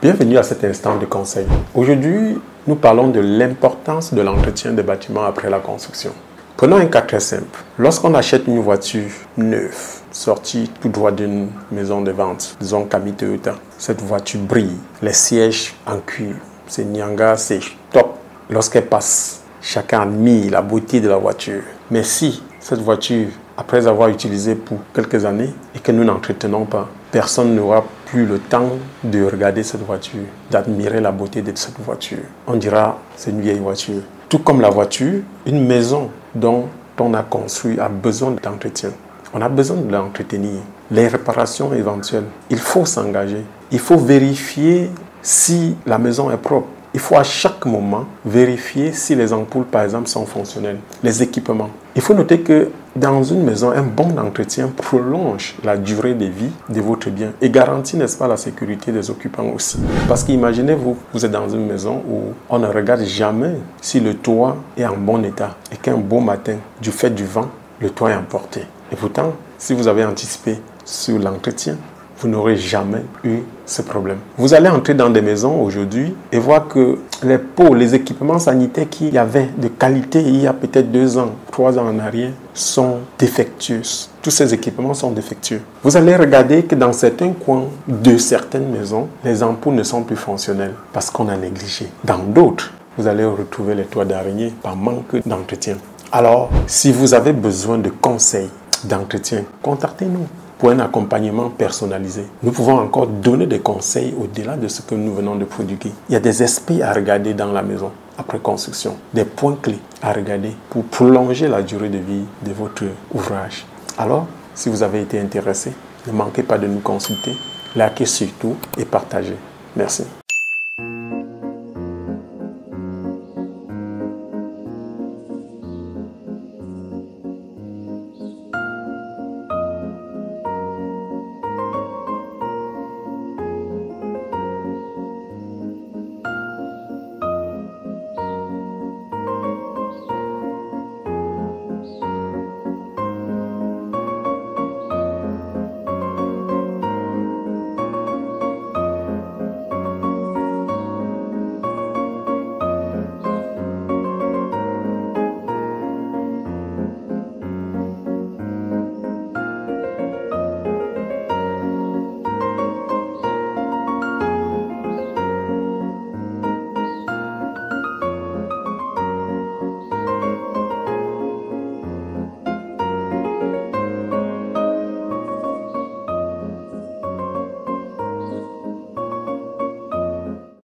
Bienvenue à cet instant de conseil. Aujourd'hui, nous parlons de l'importance de l'entretien des bâtiments après la construction. Prenons un cas très simple. Lorsqu'on achète une voiture neuve, sortie tout droit d'une maison de vente, disons Camry Toyota, cette voiture brille, les sièges en cuir, c'est Nyanga, c'est top. Lorsqu'elle passe, chacun admire la beauté de la voiture. Mais si cette voiture, après avoir utilisé pour quelques années et que nous n'entretenons pas, personne n'aura plus le temps de regarder cette voiture, d'admirer la beauté de cette voiture. On dira, c'est une vieille voiture. Tout comme la voiture, une maison dont on a construit a besoin d'entretien. On a besoin de l'entretenir. Les réparations éventuelles, il faut s'engager. Il faut vérifier si la maison est propre. Il faut à chaque moment vérifier si les ampoules, par exemple, sont fonctionnelles, les équipements. Il faut noter que dans une maison, un bon entretien prolonge la durée de vie de votre bien et garantit, n'est-ce pas, la sécurité des occupants aussi. Parce qu'imaginez-vous, vous êtes dans une maison où on ne regarde jamais si le toit est en bon état et qu'un beau matin, du fait du vent, le toit est emporté. Et pourtant, si vous avez anticipé sur l'entretien, vous n'aurez jamais eu ce problème. Vous allez entrer dans des maisons aujourd'hui et voir que les pots, les équipements sanitaires qu'il y avait de qualité il y a peut-être 2 ans, 3 ans en arrière, sont défectueux. Tous ces équipements sont défectueux. Vous allez regarder que dans certains coins de certaines maisons, les ampoules ne sont plus fonctionnelles parce qu'on a négligé. Dans d'autres, vous allez retrouver les toits d'araignée par manque d'entretien. Alors, si vous avez besoin de conseils d'entretien, contactez-nous pour un accompagnement personnalisé. Nous pouvons encore donner des conseils au-delà de ce que nous venons de prodiguer. Il y a des aspects à regarder dans la maison après construction, des points clés à regarder pour prolonger la durée de vie de votre ouvrage. Alors, si vous avez été intéressé, ne manquez pas de nous consulter, likez surtout et partagez. Merci.